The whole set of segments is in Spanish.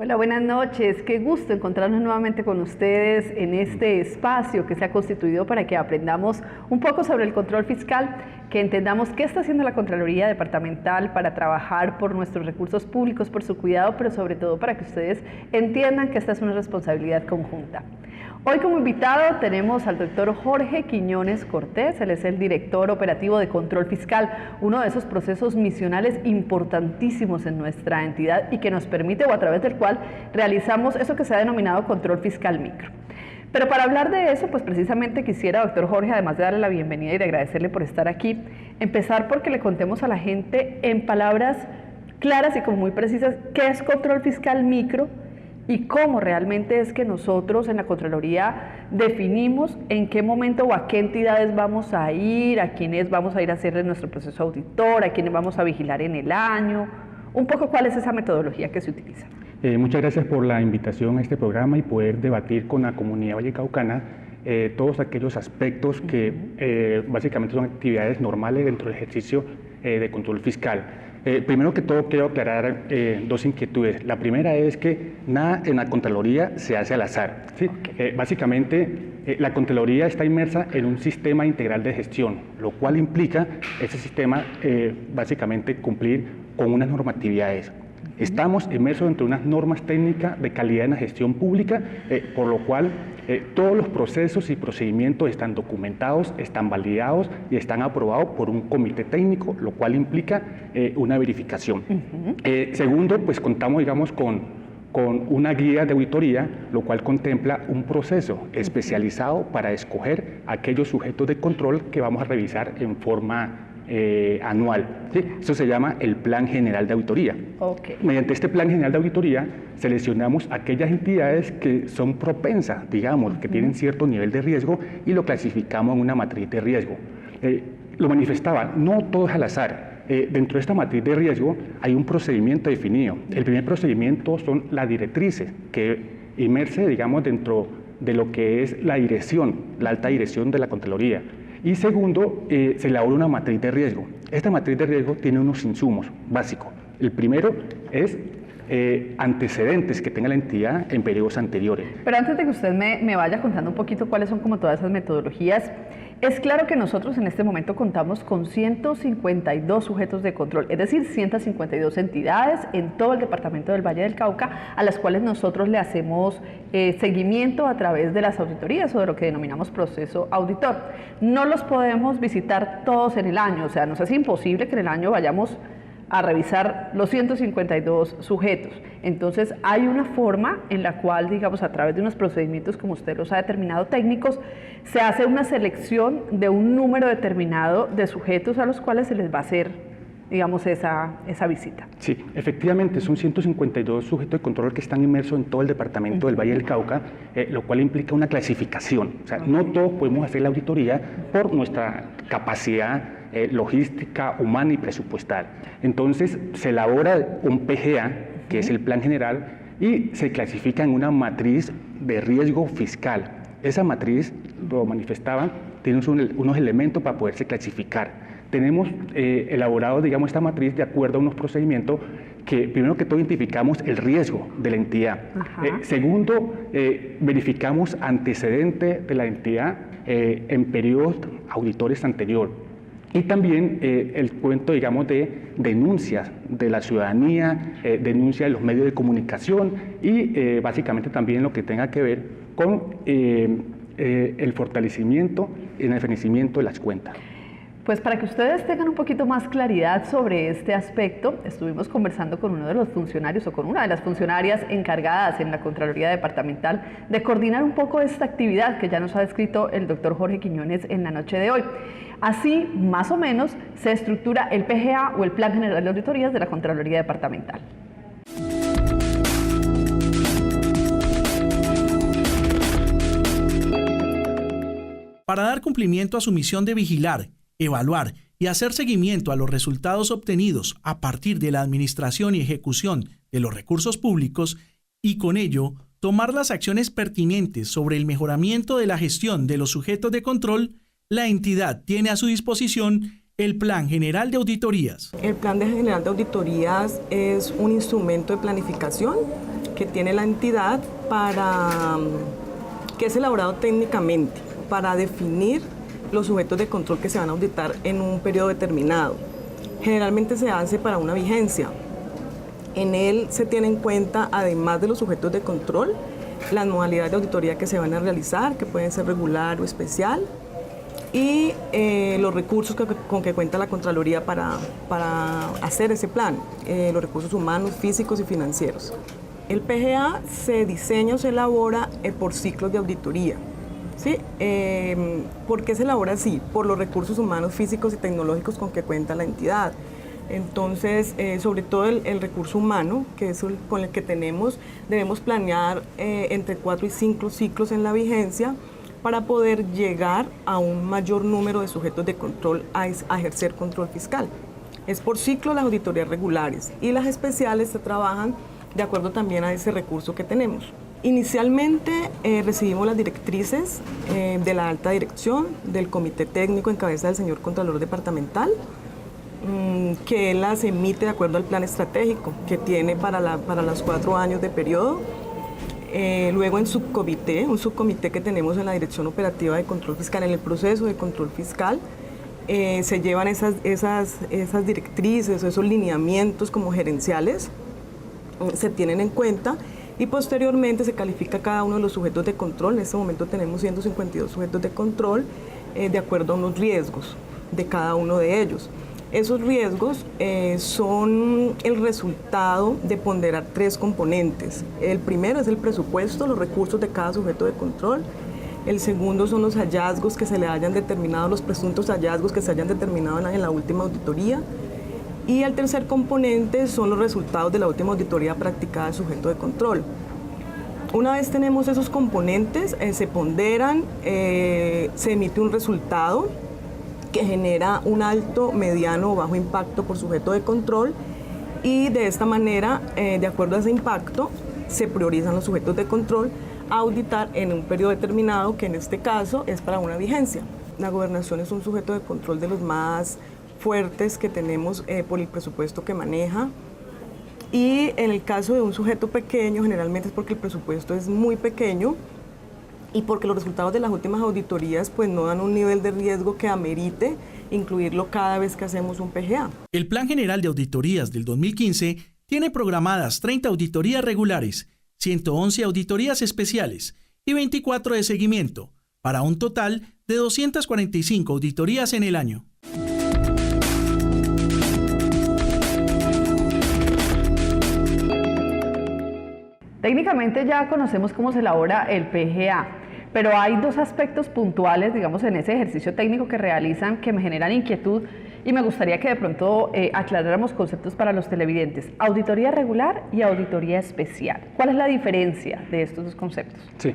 Hola, buenas noches. Qué gusto encontrarnos nuevamente con ustedes en este espacio que se ha constituido para que aprendamos un poco sobre el control fiscal, que entendamos qué está haciendo la Contraloría Departamental para trabajar por nuestros recursos públicos, por su cuidado, pero sobre todo para que ustedes entiendan que esta es una responsabilidad conjunta. Hoy como invitado tenemos al doctor Jorge Quiñones Cortés. Él es el director operativo de control fiscal, uno de esos procesos misionales importantísimos en nuestra entidad y que nos permite o a través del cual realizamos eso que se ha denominado control fiscal micro. Pero para hablar de eso, pues precisamente quisiera, doctor Jorge, además de darle la bienvenida y de agradecerle por estar aquí, empezar porque le contemos a la gente en palabras claras y como muy precisas qué es control fiscal micro y cómo realmente es que nosotros en la Contraloría definimos en qué momento o a qué entidades vamos a ir, a quiénes vamos a ir a hacerle nuestro proceso auditor, a quiénes vamos a vigilar en el año, un poco cuál es esa metodología que se utiliza. Muchas gracias por la invitación a este programa y poder debatir con la comunidad vallecaucana todos aquellos aspectos que básicamente son actividades normales dentro del ejercicio de control fiscal. Primero que todo quiero aclarar dos inquietudes. La primera es que nada en la Contraloría se hace al azar, ¿sí? Básicamente la Contraloría está inmersa en un sistema integral de gestión, lo cual implica ese sistema básicamente cumplir con unas normatividades. Estamos inmersos entre unas normas técnicas de calidad en la gestión pública, por lo cual todos los procesos y procedimientos están documentados, están validados y están aprobados por un comité técnico, lo cual implica una verificación. Segundo, pues contamos, digamos, con una guía de auditoría, lo cual contempla un proceso especializado para escoger aquellos sujetos de control que vamos a revisar en forma anual. ¿Sí? Eso se llama el Plan General de Auditoría. Okay. Mediante este Plan General de Auditoría seleccionamos aquellas entidades que son propensas, digamos, que tienen cierto nivel de riesgo y lo clasificamos en una matriz de riesgo. Lo manifestaba, no todo es al azar. Dentro de esta matriz de riesgo hay un procedimiento definido. El primer procedimiento son las directrices que inmerse, digamos, dentro de lo que es la dirección, la alta dirección de la Contraloría. Y segundo, se elabora una matriz de riesgo. Esta matriz de riesgo tiene unos insumos básicos. El primero es antecedentes que tenga la entidad en periodos anteriores. Pero antes de que usted me vaya contando un poquito cuáles son como todas esas metodologías, es claro que nosotros en este momento contamos con 152 sujetos de control, es decir, 152 entidades en todo el departamento del Valle del Cauca, a las cuales nosotros le hacemos seguimiento a través de las auditorías o de lo que denominamos proceso auditor. No los podemos visitar todos en el año, o sea, nos es imposible que en el año vayamos a revisar los 152 sujetos. Entonces hay una forma en la cual, digamos, a través de unos procedimientos como usted los ha determinado técnicos, se hace una selección de un número determinado de sujetos a los cuales se les va a hacer, digamos, esa visita. Sí, efectivamente, son 152 sujetos de control que están inmersos en todo el departamento del Valle del Cauca, lo cual implica una clasificación. O sea, no todos podemos hacer la auditoría por nuestra capacidad logística, humana y presupuestal. Entonces se elabora un PGA, que es el Plan General, y se clasifica en una matriz de riesgo fiscal. Esa matriz, lo manifestaba, tiene unos elementos para poderse clasificar. Tenemos elaborado, digamos, esta matriz de acuerdo a unos procedimientos que, primero que todo, identificamos el riesgo de la entidad. Segundo, verificamos antecedentes de la entidad en periodos auditores anteriores. Y también el cuento, digamos, de denuncias de la ciudadanía, denuncias de los medios de comunicación y básicamente también lo que tenga que ver con el fortalecimiento y el enriquecimiento de las cuentas. Pues para que ustedes tengan un poquito más claridad sobre este aspecto, estuvimos conversando con uno de los funcionarios o con una de las funcionarias encargadas en la Contraloría Departamental de coordinar un poco esta actividad que ya nos ha descrito el doctor Jorge Quiñones en la noche de hoy. Así, más o menos, se estructura el PGA o el Plan General de Auditorías de la Contraloría Departamental. Para dar cumplimiento a su misión de vigilar, evaluar y hacer seguimiento a los resultados obtenidos a partir de la administración y ejecución de los recursos públicos y con ello tomar las acciones pertinentes sobre el mejoramiento de la gestión de los sujetos de control, la entidad tiene a su disposición el Plan General de Auditorías. El Plan General de Auditorías es un instrumento de planificación que tiene la entidad que es elaborado técnicamente para definir los sujetos de control que se van a auditar en un periodo determinado. Generalmente se hace para una vigencia. En él se tiene en cuenta, además de los sujetos de control, las modalidades de auditoría que se van a realizar, que pueden ser regular o especial, y los recursos con que cuenta la Contraloría para hacer ese plan, los recursos humanos, físicos y financieros. El PGA se diseña o se elabora por ciclos de auditoría. ¿Sí? ¿Por qué se elabora así? Por los recursos humanos, físicos y tecnológicos con que cuenta la entidad. Entonces, sobre todo el recurso humano, que es con el que debemos planear entre 4 y 5 ciclos en la vigencia para poder llegar a un mayor número de sujetos de control a ejercer control fiscal. Es por ciclo las auditorías regulares y las especiales se trabajan de acuerdo también a ese recurso que tenemos. Inicialmente recibimos las directrices de la alta dirección, del comité técnico en cabeza del señor Contralor Departamental, que él las emite de acuerdo al plan estratégico que tiene para los 4 años de periodo. Luego un subcomité que tenemos en la Dirección Operativa de Control Fiscal, en el proceso de control fiscal, se llevan esas directrices, esos lineamientos como gerenciales, se tienen en cuenta y posteriormente se califica cada uno de los sujetos de control. En este momento tenemos 152 sujetos de control de acuerdo a unos riesgos de cada uno de ellos. Esos riesgos son el resultado de ponderar 3 componentes. El primero es el presupuesto, los recursos de cada sujeto de control. El segundo son los hallazgos que se le hayan determinado, los presuntos hallazgos que se hayan determinado en la última auditoría. Y el tercer componente son los resultados de la última auditoría practicada del sujeto de control. Una vez tenemos esos componentes, se ponderan, se emite un resultado que genera un alto, mediano o bajo impacto por sujeto de control y de esta manera, de acuerdo a ese impacto, se priorizan los sujetos de control a auditar en un periodo determinado, que en este caso es para una vigencia. La gobernación es un sujeto de control de los más fuertes que tenemos por el presupuesto que maneja, y en el caso de un sujeto pequeño generalmente es porque el presupuesto es muy pequeño y porque los resultados de las últimas auditorías pues no dan un nivel de riesgo que amerite incluirlo cada vez que hacemos un PGA. El Plan General de Auditorías del 2015 tiene programadas 30 auditorías regulares, 111 auditorías especiales y 24 de seguimiento, para un total de 245 auditorías en el año. Técnicamente ya conocemos cómo se elabora el PGA, pero hay 2 aspectos puntuales, digamos, en ese ejercicio técnico que realizan que me generan inquietud y me gustaría que de pronto aclaráramos conceptos para los televidentes. Auditoría regular y auditoría especial. ¿Cuál es la diferencia de estos 2 conceptos? Sí,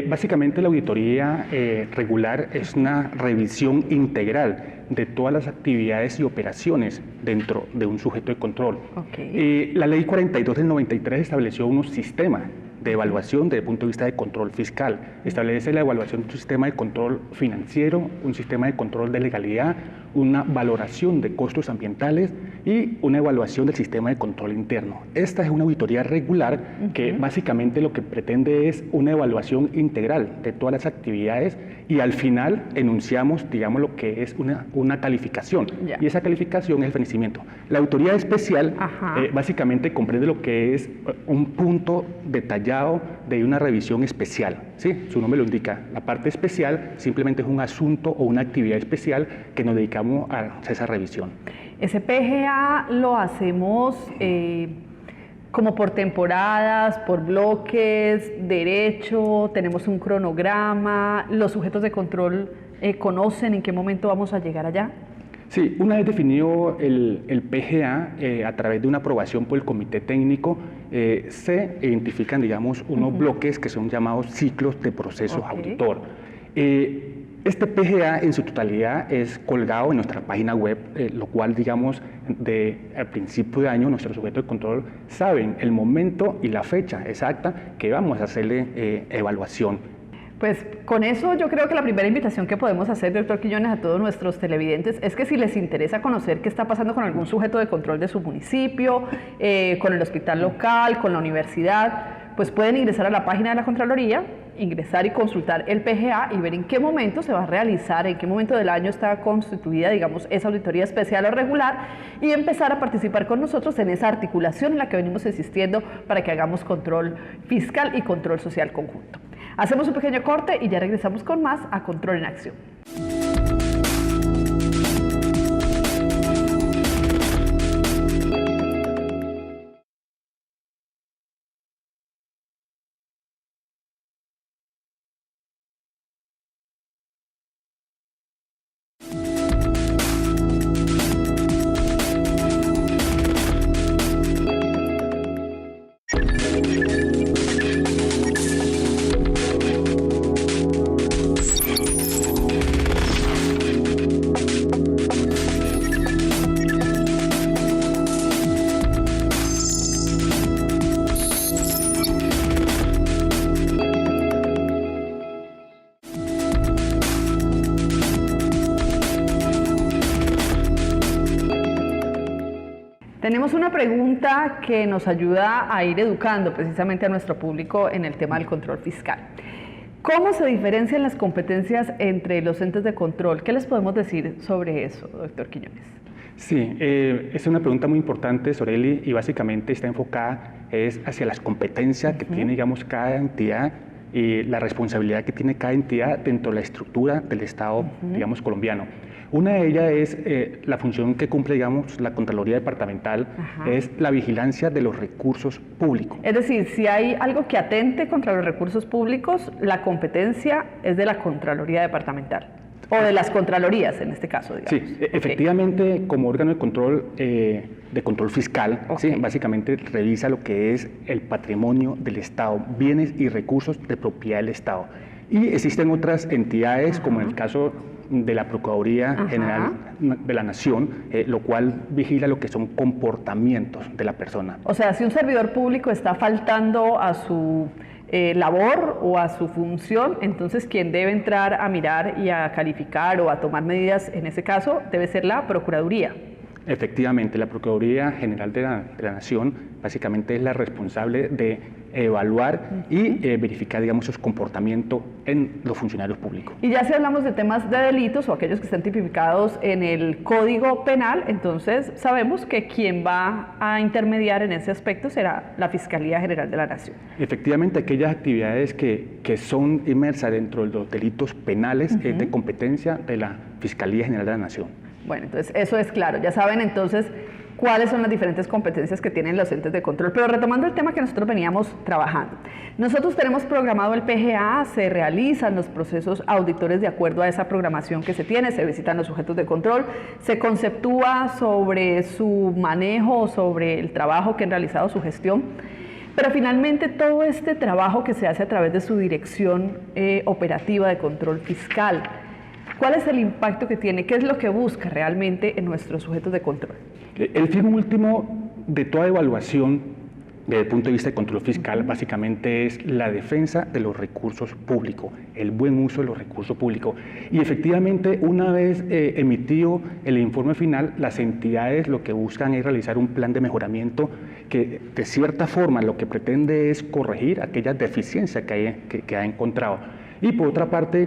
básicamente la auditoría regular es una revisión integral de todas las actividades y operaciones dentro de un sujeto de control. Okay. La Ley 42 del 93 estableció unos sistemas de evaluación desde el punto de vista de control fiscal. Establece la evaluación de un sistema de control financiero, un sistema de control de legalidad, una valoración de costos ambientales y una evaluación del sistema de control interno. Esta es una auditoría regular que básicamente lo que pretende es una evaluación integral de todas las actividades y al final enunciamos, digamos, lo que es una calificación. Y esa calificación es el vencimiento. La auditoría especial básicamente comprende lo que es un punto detallado de una revisión especial. ¿Sí? Su nombre lo indica. La parte especial simplemente es un asunto o una actividad especial que nos dedicamos a esa revisión. Ese PGA lo hacemos como por temporadas, por bloques, derecho, tenemos un cronograma, los sujetos de control conocen en qué momento vamos a llegar allá. Sí, una vez definido el PGA a través de una aprobación por el comité técnico, se identifican, digamos, unos bloques que son llamados ciclos de procesos auditor. Este PGA en su totalidad es colgado en nuestra página web, lo cual, digamos, al principio de año nuestros sujetos de control saben el momento y la fecha exacta que vamos a hacerle evaluación. Pues con eso yo creo que la primera invitación que podemos hacer, doctor Quillones, a todos nuestros televidentes es que si les interesa conocer qué está pasando con algún sujeto de control de su municipio, con el hospital local, con la universidad, pues pueden ingresar a la página de la Contraloría, ingresar y consultar el PGA y ver en qué momento se va a realizar, en qué momento del año está constituida, digamos, esa auditoría especial o regular, y empezar a participar con nosotros en esa articulación en la que venimos insistiendo para que hagamos control fiscal y control social conjunto. Hacemos un pequeño corte y ya regresamos con más a Control en Acción. Tenemos una pregunta que nos ayuda a ir educando precisamente a nuestro público en el tema del control fiscal. ¿Cómo se diferencian las competencias entre los entes de control? ¿Qué les podemos decir sobre eso, doctor Quiñones? Sí, es una pregunta muy importante, Soreli, y básicamente está enfocada hacia las competencias que tiene, digamos, cada entidad y la responsabilidad que tiene cada entidad dentro de la estructura del Estado, digamos, colombiano. Una de ellas es la función que cumple, digamos, la Contraloría Departamental, es la vigilancia de los recursos públicos. Es decir, si hay algo que atente contra los recursos públicos, la competencia es de la Contraloría Departamental, o de las Contralorías en este caso, digamos. Sí, efectivamente, como órgano de control fiscal, ¿sí? Básicamente revisa lo que es el patrimonio del Estado, bienes y recursos de propiedad del Estado. Y existen otras entidades, como en el caso de la Procuraduría General de la Nación, lo cual vigila lo que son comportamientos de la persona. O sea, si un servidor público está faltando a su labor o a su función, entonces quien debe entrar a mirar y a calificar o a tomar medidas en ese caso debe ser la Procuraduría. Efectivamente, la Procuraduría General de la Nación básicamente es la responsable de evaluar y verificar, digamos, sus comportamientos en los funcionarios públicos. Y ya si hablamos de temas de delitos o aquellos que están tipificados en el Código Penal, entonces sabemos que quien va a intermediar en ese aspecto será la Fiscalía General de la Nación. Efectivamente, aquellas actividades que son inmersas dentro de los delitos penales es de competencia de la Fiscalía General de la Nación. Bueno, entonces eso es claro. Ya saben entonces cuáles son las diferentes competencias que tienen los entes de control. Pero retomando el tema que nosotros veníamos trabajando. Nosotros tenemos programado el PGA, se realizan los procesos auditores de acuerdo a esa programación que se tiene, se visitan los sujetos de control, se conceptúa sobre su manejo, sobre el trabajo que han realizado, su gestión. Pero finalmente todo este trabajo que se hace a través de su dirección operativa de control fiscal, ¿cuál es el impacto que tiene? ¿Qué es lo que busca realmente en nuestros sujetos de control? El fin último de toda evaluación desde el punto de vista de control fiscal básicamente es la defensa de los recursos públicos, el buen uso de los recursos públicos. Y efectivamente, una vez emitido el informe final, las entidades lo que buscan es realizar un plan de mejoramiento que de cierta forma lo que pretende es corregir aquellas deficiencias que ha encontrado. Y por otra parte,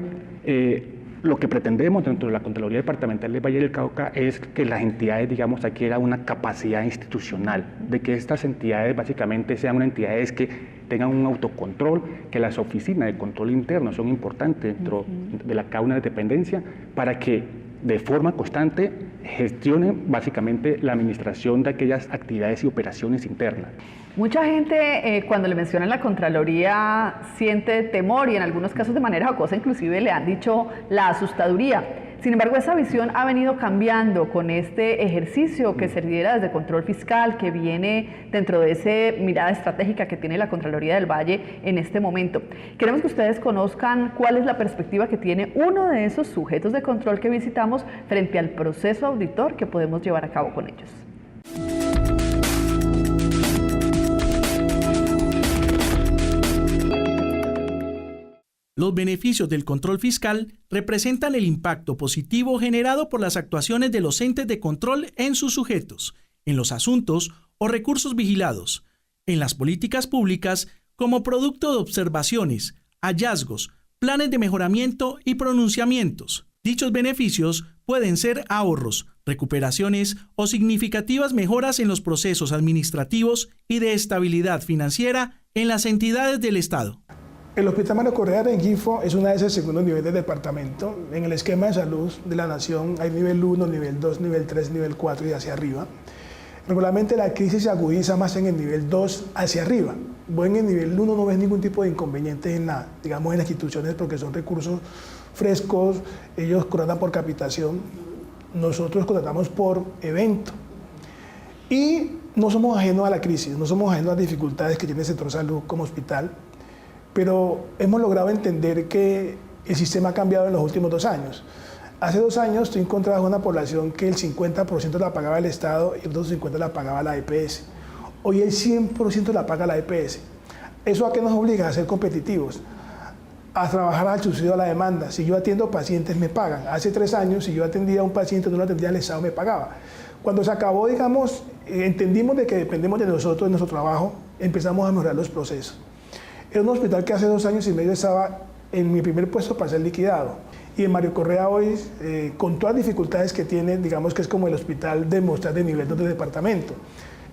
lo que pretendemos dentro de la Contraloría Departamental del Valle del Cauca es que las entidades, digamos, adquieran una capacidad institucional, de que estas entidades básicamente sean unas entidades que tengan un autocontrol, que las oficinas de control interno son importantes dentro de la cada una de dependencia para que de forma constante gestionen básicamente la administración de aquellas actividades y operaciones internas. Mucha gente cuando le mencionan la Contraloría siente temor y en algunos casos de manera jocosa inclusive le han dicho la asustaduría. Sin embargo, esa visión ha venido cambiando con este ejercicio que se lidera desde control fiscal, que viene dentro de esa mirada estratégica que tiene la Contraloría del Valle en este momento. Queremos que ustedes conozcan cuál es la perspectiva que tiene uno de esos sujetos de control que visitamos frente al proceso auditor que podemos llevar a cabo con ellos. Los beneficios del control fiscal representan el impacto positivo generado por las actuaciones de los entes de control en sus sujetos, en los asuntos o recursos vigilados, en las políticas públicas como producto de observaciones, hallazgos, planes de mejoramiento y pronunciamientos. Dichos beneficios pueden ser ahorros, recuperaciones o significativas mejoras en los procesos administrativos y de estabilidad financiera en las entidades del Estado. El Hospital Mario Correa Rengifo es una de esas segundo nivel del departamento. En el esquema de salud de la nación hay nivel 1, nivel 2, nivel 3, nivel 4 y hacia arriba. Regularmente la crisis se agudiza más en el nivel 2 hacia arriba. En el nivel 1 no ves ningún tipo de inconveniente en las instituciones porque son recursos frescos, ellos contratan por capitación, nosotros contratamos por evento. Y no somos ajenos a la crisis, no somos ajenos a las dificultades que tiene el sector salud como hospital, pero hemos logrado entender que el sistema ha cambiado en los últimos 2 años. Hace 2 años tú encontrabas una población que el 50% la pagaba el Estado y el otro 50% la pagaba la EPS. Hoy el 100% la paga la EPS. ¿Eso a qué nos obliga? A ser competitivos, a trabajar al subsidio a la demanda. Si yo atiendo pacientes, me pagan. Hace 3 años, si yo atendía a un paciente, no lo atendía el Estado, me pagaba. Cuando se acabó, entendimos de que dependemos de nosotros, de nuestro trabajo, empezamos a mejorar los procesos. Era un hospital que hace 2 años y medio estaba en mi primer puesto para ser liquidado. Y en Mario Correa hoy, con todas las dificultades que tiene, digamos que es como el hospital de mostrar de nivel 2 del departamento.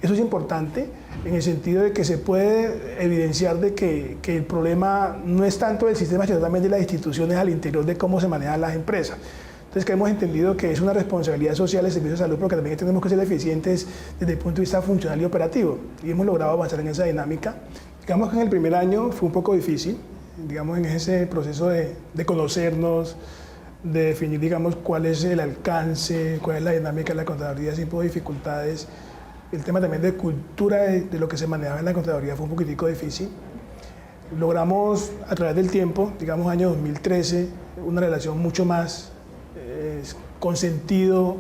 Eso es importante en el sentido de que se puede evidenciar de que el problema no es tanto del sistema, sino también de las instituciones al interior de cómo se manejan las empresas. Entonces, que hemos entendido que es una responsabilidad social el servicio de salud, porque también tenemos que ser eficientes desde el punto de vista funcional y operativo. Y hemos logrado avanzar en esa dinámica. Digamos que en el primer año fue un poco difícil, digamos en ese proceso de conocernos, de definir, digamos, cuál es el alcance, cuál es la dinámica de la Contraloría, sin dificultades. El tema también de cultura de lo que se manejaba en la Contraloría fue un poquitico difícil. Logramos a través del tiempo, digamos año 2013, una relación mucho más con sentido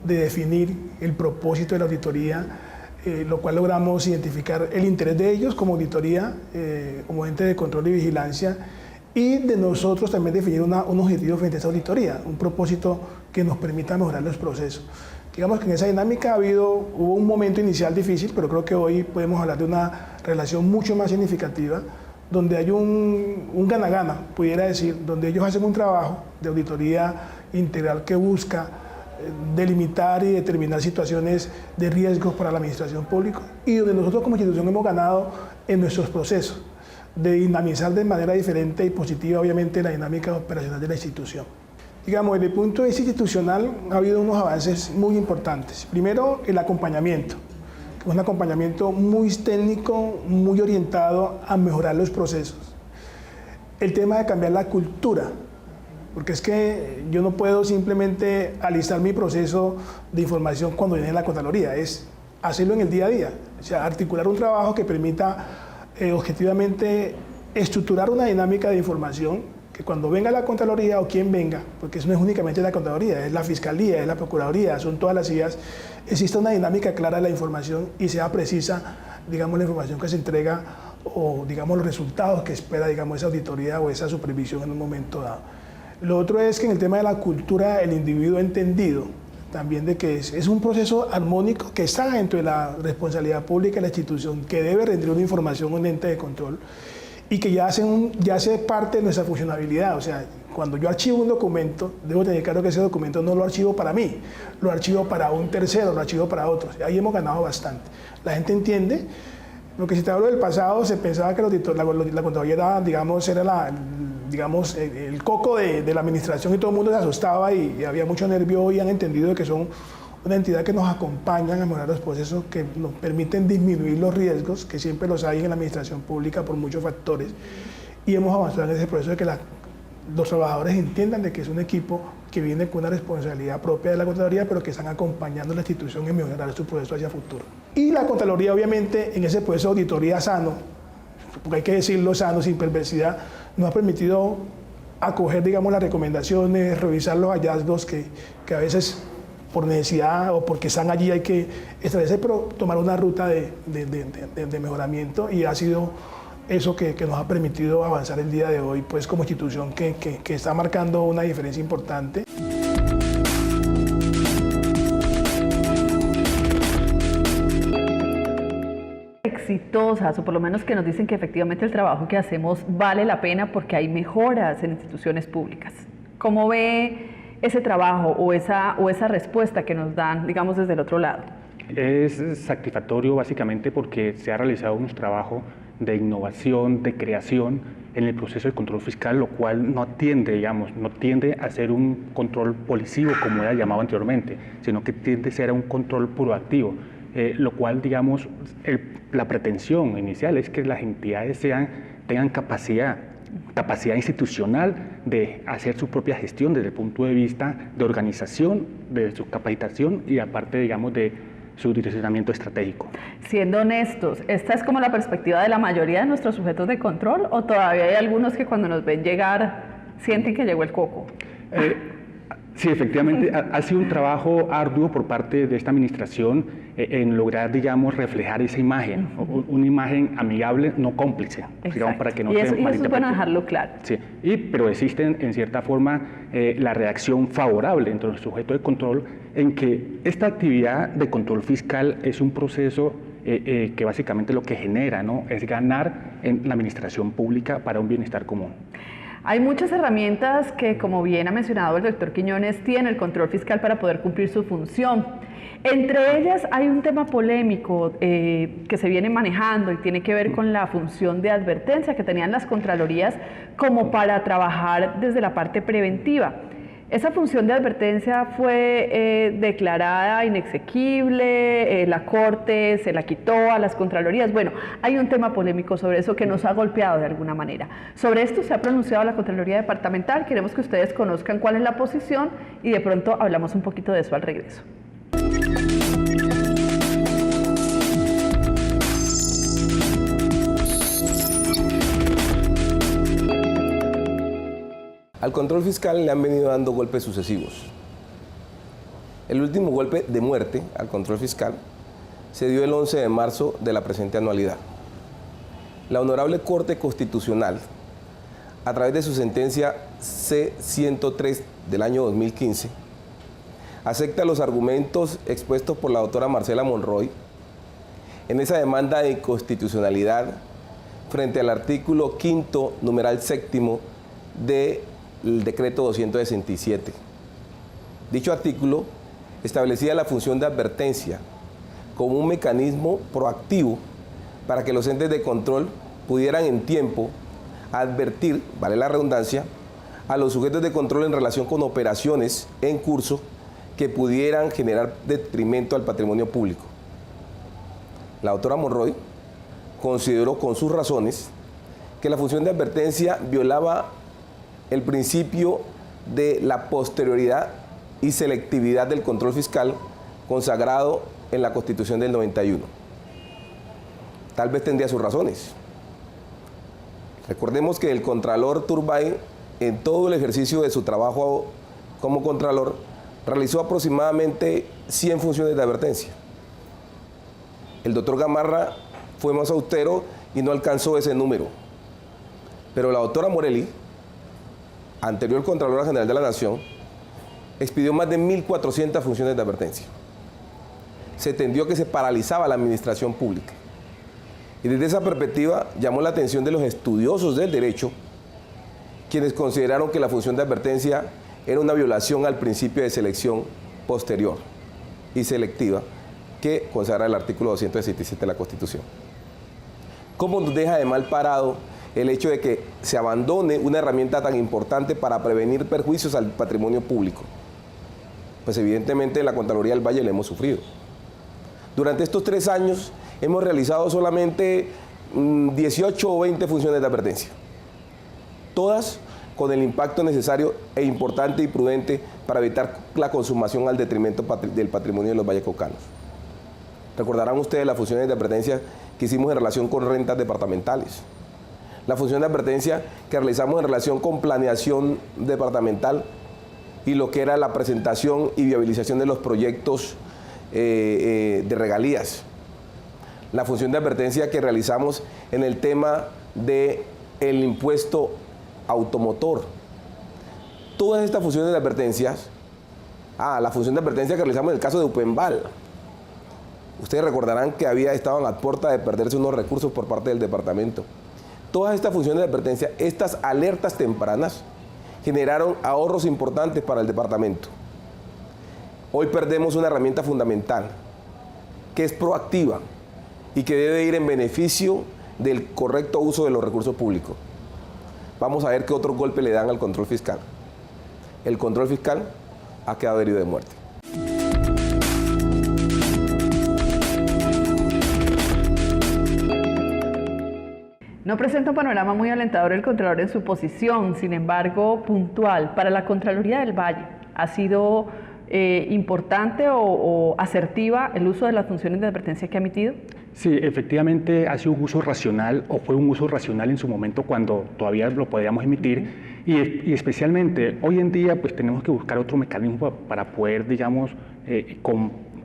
de definir el propósito de la auditoría, lo cual logramos identificar el interés de ellos como auditoría, como ente de control y vigilancia, y de nosotros también definir un objetivo frente a esa auditoría, un propósito que nos permita mejorar los procesos. Digamos que en esa dinámica hubo un momento inicial difícil, pero creo que hoy podemos hablar de una relación mucho más significativa, donde hay un gana-gana, pudiera decir, donde ellos hacen un trabajo de auditoría integral que busca delimitar y determinar situaciones de riesgos para la administración pública y donde nosotros como institución hemos ganado en nuestros procesos de dinamizar de manera diferente y positiva, obviamente, la dinámica operacional de la institución. Digamos, desde el punto de vista institucional ha habido unos avances muy importantes. Primero, el acompañamiento, que es un acompañamiento muy técnico, muy orientado a mejorar los procesos. El tema de cambiar la cultura, porque es que yo no puedo simplemente alistar mi proceso de información cuando viene la Contraloría, es hacerlo en el día a día, o sea, articular un trabajo que permita objetivamente estructurar una dinámica de información que cuando venga la Contraloría o quien venga, porque eso no es únicamente la Contraloría, es la Fiscalía, es la Procuraduría, son todas las IAS, exista una dinámica clara de la información y sea precisa, digamos, la información que se entrega o, digamos, los resultados que espera, digamos, esa auditoría o esa supervisión en un momento dado. Lo otro es que en el tema de la cultura, el individuo ha entendido también de que es un proceso armónico que está dentro de la responsabilidad pública de la institución, que debe rendir una información a un ente de control y que ya hace parte de nuestra funcionabilidad. O sea, cuando yo archivo un documento, debo tener claro que ese documento no lo archivo para mí, lo archivo para un tercero, lo archivo para otros. Ahí hemos ganado bastante. La gente entiende, porque si te hablo del pasado, se pensaba que la Contraloría era, digamos, el coco de la administración y todo el mundo se asustaba y había mucho nervio, y han entendido que son una entidad que nos acompañan a mejorar los procesos, que nos permiten disminuir los riesgos, que siempre los hay en la administración pública por muchos factores, y hemos avanzado en ese proceso de que los trabajadores entiendan de que es un equipo que viene con una responsabilidad propia de la Contraloría, pero que están acompañando a la institución en mejorar su proceso hacia futuro. Y la Contraloría, obviamente, en ese proceso de auditoría sano, porque hay que decirlo sano, sin perversidad, nos ha permitido acoger, digamos, las recomendaciones, revisar los hallazgos que a veces por necesidad o porque están allí hay que establecer, pero tomar una ruta de mejoramiento, y ha sido eso que nos ha permitido avanzar el día de hoy, pues como institución que está marcando una diferencia importante. exitosas, o por lo menos que nos dicen que efectivamente el trabajo que hacemos vale la pena porque hay mejoras en instituciones públicas. ¿Cómo ve ese trabajo o esa respuesta que nos dan, digamos, desde el otro lado? Es satisfactorio básicamente porque se ha realizado un trabajo de innovación, de creación en el proceso de control fiscal, lo cual no tiende a ser un control policivo como era llamado anteriormente, sino que tiende a ser un control proactivo, lo cual, digamos, la pretensión inicial es que las entidades tengan capacidad institucional de hacer su propia gestión desde el punto de vista de organización, de su capacitación y aparte, digamos, de su direccionamiento estratégico. Siendo honestos, ¿esta es como la perspectiva de la mayoría de nuestros sujetos de control o todavía hay algunos que cuando nos ven llegar sienten que llegó el coco? Sí, efectivamente, ha sido un trabajo arduo por parte de esta administración en lograr, digamos, reflejar esa imagen, una imagen amigable, no cómplice, digamos, para que no se malinterprete. Y eso es bueno dejarlo claro. Sí, pero existe en cierta forma la reacción favorable entre los sujetos de control en que esta actividad de control fiscal es un proceso que básicamente lo que genera, ¿no?, es ganar en la administración pública para un bienestar común. Hay muchas herramientas que, como bien ha mencionado el doctor Quiñones, tiene el control fiscal para poder cumplir su función. Entre ellas hay un tema polémico que se viene manejando y tiene que ver con la función de advertencia que tenían las contralorías como para trabajar desde la parte preventiva. Esa función de advertencia fue declarada inexequible, la Corte se la quitó a las Contralorías. Bueno, hay un tema polémico sobre eso que nos ha golpeado de alguna manera. Sobre esto se ha pronunciado la Contraloría Departamental, queremos que ustedes conozcan cuál es la posición y de pronto hablamos un poquito de eso al regreso. Al control fiscal le han venido dando golpes sucesivos. El último golpe de muerte al control fiscal se dio el 11 de marzo de la presente anualidad. La Honorable Corte Constitucional, a través de su sentencia C-103 del año 2015, acepta los argumentos expuestos por la doctora Marcela Monroy en esa demanda de inconstitucionalidad frente al artículo 5º, numeral 7º del decreto 267. Dicho artículo establecía la función de advertencia como un mecanismo proactivo para que los entes de control pudieran en tiempo advertir, vale la redundancia, a los sujetos de control en relación con operaciones en curso que pudieran generar detrimento al patrimonio público. La doctora Monroy consideró con sus razones que la función de advertencia violaba el principio de la posterioridad y selectividad del control fiscal consagrado en la Constitución del 91. Tal vez tendría sus razones. Recordemos que el Contralor Turbay, en todo el ejercicio de su trabajo como Contralor, realizó aproximadamente 100 funciones de advertencia. El doctor Gamarra fue más austero y no alcanzó ese número. Pero la doctora Morelli, anterior Contralora General de la Nación, expidió más de 1.400 funciones de advertencia. Se entendió que se paralizaba la administración pública. Y desde esa perspectiva llamó la atención de los estudiosos del derecho, quienes consideraron que la función de advertencia era una violación al principio de selección posterior y selectiva que consagra el artículo 267 de la Constitución. ¿Cómo nos deja de mal parado el hecho de que se abandone una herramienta tan importante para prevenir perjuicios al patrimonio público? Pues evidentemente en la Contraloría del Valle lo hemos sufrido. Durante estos 3 años hemos realizado solamente 18 o 20 funciones de advertencia, todas con el impacto necesario e importante y prudente para evitar la consumación al detrimento del patrimonio de los vallecaucanos. Recordarán ustedes las funciones de advertencia que hicimos en relación con rentas departamentales, la función de advertencia que realizamos en relación con planeación departamental y lo que era la presentación y viabilización de los proyectos de regalías, la función de advertencia que realizamos en el tema del impuesto automotor. Todas estas funciones de advertencias, la función de advertencia que realizamos en el caso de Upenval, Ustedes recordarán que había estado en la puerta de perderse unos recursos por parte del departamento. Todas estas funciones de advertencia, estas alertas tempranas, generaron ahorros importantes para el departamento. Hoy perdemos una herramienta fundamental, que es proactiva y que debe ir en beneficio del correcto uso de los recursos públicos. Vamos a ver qué otro golpe le dan al control fiscal. El control fiscal ha quedado herido de muerte. No presenta un panorama muy alentador el Contralor en su posición, sin embargo, puntual. Para la Contraloría del Valle, ¿ha sido importante o asertiva el uso de las funciones de advertencia que ha emitido? Sí, efectivamente ha sido un uso racional, o fue un uso racional en su momento cuando todavía lo podíamos emitir, y especialmente hoy en día pues tenemos que buscar otro mecanismo para poder, digamos,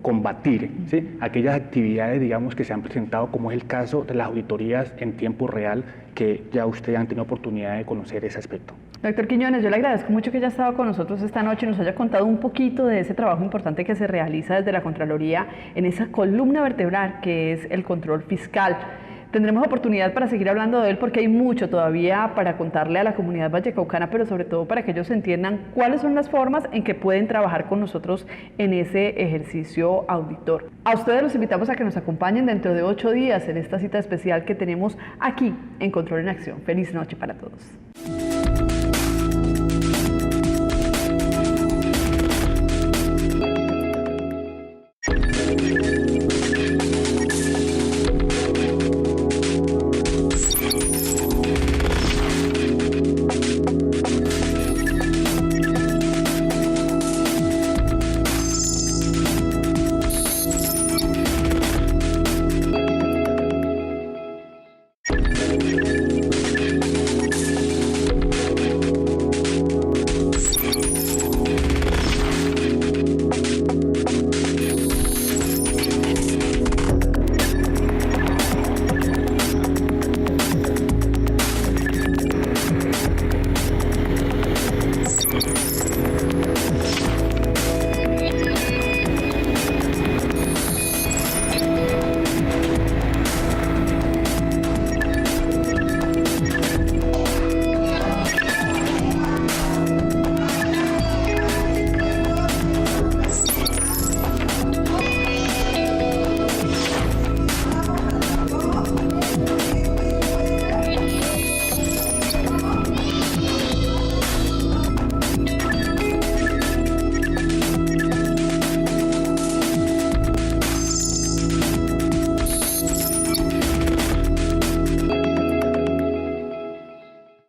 combatir, ¿sí?, aquellas actividades, digamos, que se han presentado, como es el caso de las auditorías en tiempo real, que ya ustedes han tenido oportunidad de conocer ese aspecto. Doctor Quiñones, yo le agradezco mucho que haya estado con nosotros esta noche y nos haya contado un poquito de ese trabajo importante que se realiza desde la Contraloría en esa columna vertebral que es el control fiscal. Tendremos oportunidad para seguir hablando de él porque hay mucho todavía para contarle a la comunidad vallecaucana, pero sobre todo para que ellos entiendan cuáles son las formas en que pueden trabajar con nosotros en ese ejercicio auditor. A ustedes los invitamos a que nos acompañen dentro de 8 días en esta cita especial que tenemos aquí en Control en Acción. Feliz noche para todos.